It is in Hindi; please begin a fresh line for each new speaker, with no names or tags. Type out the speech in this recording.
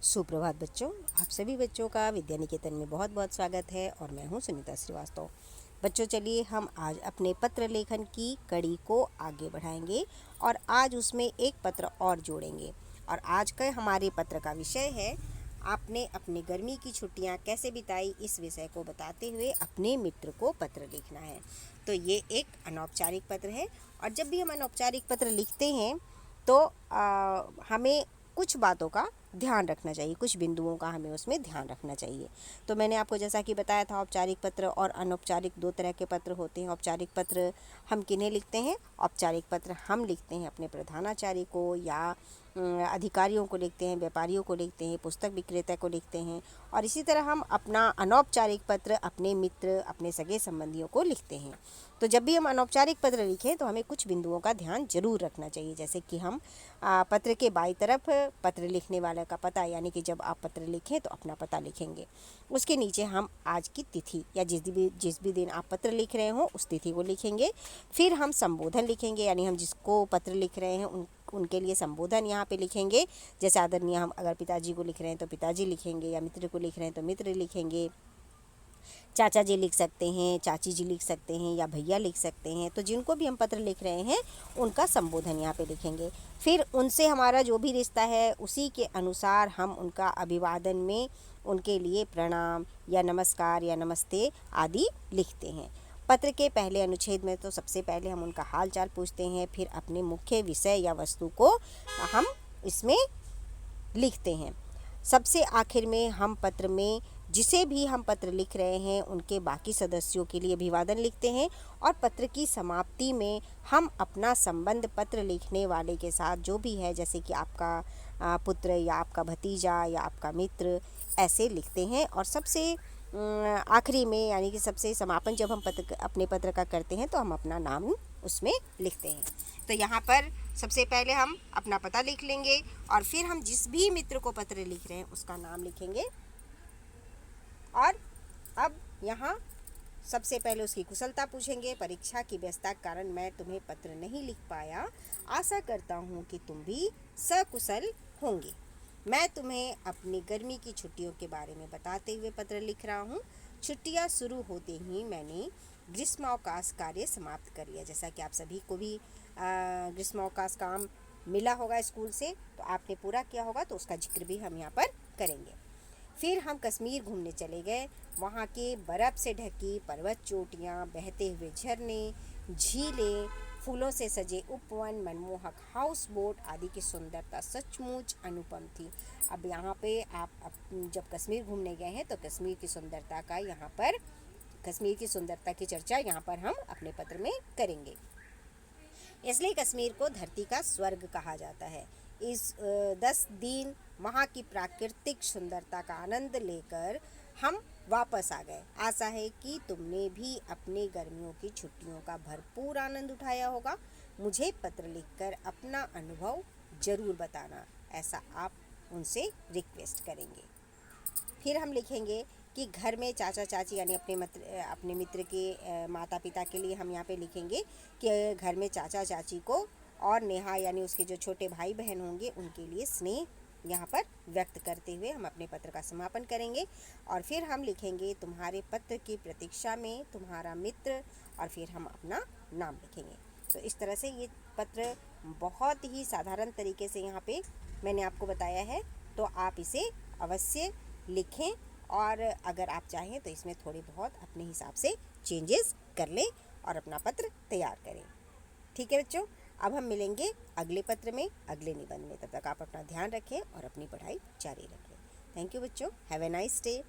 सुप्रभात बच्चों, आप सभी बच्चों का विद्या निकेतन में बहुत बहुत स्वागत है और मैं हूं सुनीता श्रीवास्तव। बच्चों चलिए हम आज अपने पत्र लेखन की कड़ी को आगे बढ़ाएंगे और आज उसमें एक पत्र और जोड़ेंगे। और आज का हमारे पत्र का विषय है आपने अपनी गर्मी की छुट्टियां कैसे बिताई। इस विषय को बताते हुए अपने मित्र को पत्र लिखना है। तो ये एक अनौपचारिक पत्र है और जब भी हम अनौपचारिक पत्र लिखते हैं तो हमें कुछ बातों का ध्यान रखना चाहिए, कुछ बिंदुओं का हमें उसमें ध्यान रखना चाहिए। तो मैंने आपको जैसा कि बताया था, औपचारिक पत्र और अनौपचारिक दो तरह के पत्र होते हैं। औपचारिक पत्र हम किन्हें लिखते हैं? औपचारिक पत्र हम लिखते हैं अपने प्रधानाचार्य को या अधिकारियों को लिखते हैं, व्यापारियों को लिखते हैं, पुस्तक विक्रेता को लिखते हैं। और इसी तरह हम अपना अनौपचारिक पत्र अपने मित्र, अपने सगे संबंधियों को लिखते हैं। तो जब भी हम अनौपचारिक पत्र लिखें तो हमें कुछ बिंदुओं का ध्यान जरूर रखना चाहिए, जैसे कि हम पत्र के बाईं तरफ पत्र लिखने वाले का पता, यानी कि जब आप पत्र लिखें तो अपना पता लिखेंगे। उसके नीचे हम आज की तिथि या जिस भी दिन आप पत्र लिख रहे हो उस तिथि को लिखेंगे। फिर हम संबोधन लिखेंगे, यानी हम जिसको पत्र लिख रहे हैं उनके लिए संबोधन यहाँ पे लिखेंगे। जैसे आदरणीय, हम अगर पिताजी को लिख रहे हैं तो पिताजी लिखेंगे, या मित्र को लिख रहे हैं तो मित्र लिखेंगे। चाचा जी लिख सकते हैं, चाची जी लिख सकते हैं, या भैया लिख सकते हैं। तो जिनको भी हम पत्र लिख रहे हैं उनका संबोधन यहाँ पे लिखेंगे। फिर उनसे हमारा जो भी रिश्ता है उसी के अनुसार हम उनका अभिवादन में उनके लिए प्रणाम या नमस्कार या नमस्ते आदि लिखते हैं। पत्र के पहले अनुच्छेद में तो सबसे पहले हम उनका हाल चाल पूछते हैं, फिर अपने मुख्य विषय या वस्तु को हम इसमें लिखते हैं। सबसे आखिर में हम पत्र में जिसे भी हम पत्र लिख रहे हैं उनके बाकी सदस्यों के लिए अभिवादन लिखते हैं। और पत्र की समाप्ति में हम अपना संबंध पत्र लिखने वाले के साथ जो भी है, जैसे कि आपका पुत्र या आपका भतीजा या आपका मित्र, ऐसे लिखते हैं। और सबसे आखिरी में, यानी कि सबसे समापन जब हम अपने पत्र का करते हैं तो हम अपना नाम उसमें लिखते हैं। तो यहाँ पर सबसे पहले हम अपना पता लिख लेंगे और फिर हम जिस भी मित्र को पत्र लिख रहे हैं उसका नाम लिखेंगे। और अब यहाँ सबसे पहले उसकी कुशलता पूछेंगे। परीक्षा की व्यस्तता के कारण मैं तुम्हें पत्र नहीं लिख पाया, आशा करता हूँ कि तुम भी सकुशल होंगे। मैं तुम्हें अपनी गर्मी की छुट्टियों के बारे में बताते हुए पत्र लिख रहा हूँ। छुट्टियाँ शुरू होते ही मैंने ग्रीष्मावकाश कार्य समाप्त कर लिया। जैसा कि आप सभी को भी ग्रीष्मावकाश काम मिला होगा स्कूल से, तो आपने पूरा किया होगा, तो उसका जिक्र भी हम यहाँ पर करेंगे। फिर हम कश्मीर घूमने चले गए। वहाँ के बर्फ़ से ढकी पर्वत चोटियाँ, बहते हुए झरने, झीलें, फूलों से सजे उपवन, मनमोहक हाउस बोट आदि की सुंदरता सचमुच अनुपम थी। अब यहाँ पे आप जब कश्मीर घूमने गए हैं तो कश्मीर की सुंदरता का यहाँ पर कश्मीर की सुंदरता की चर्चा यहाँ पर हम अपने पत्र में करेंगे। इसलिए कश्मीर को धरती का स्वर्ग कहा जाता है। इस 10 दिन वहाँ की प्राकृतिक सुंदरता का आनंद लेकर हम वापस आ गए। आशा है कि तुमने भी अपने गर्मियों की छुट्टियों का भरपूर आनंद उठाया होगा। मुझे पत्र लिखकर अपना अनुभव ज़रूर बताना, ऐसा आप उनसे रिक्वेस्ट करेंगे। फिर हम लिखेंगे कि घर में चाचा चाची, यानी अपने मित्र के माता पिता के लिए हम यहाँ पे लिखेंगे कि घर में चाचा चाची को और नेहा, यानी उसके जो छोटे भाई बहन होंगे, उनके लिए स्नेह यहाँ पर व्यक्त करते हुए हम अपने पत्र का समापन करेंगे। और फिर हम लिखेंगे तुम्हारे पत्र की प्रतीक्षा में तुम्हारा मित्र, और फिर हम अपना नाम लिखेंगे। तो इस तरह से ये पत्र बहुत ही साधारण तरीके से यहाँ पे मैंने आपको बताया है, तो आप इसे अवश्य लिखें। और अगर आप चाहें तो इसमें थोड़े बहुत अपने हिसाब से चेंजेस कर लें और अपना पत्र तैयार करें। ठीक है बच्चों, अब हम मिलेंगे अगले पत्र में, अगले निबंध में। तब तक आप अपना ध्यान रखें और अपनी पढ़ाई जारी रखें। थैंक यू बच्चों, हैव ए नाइस डे।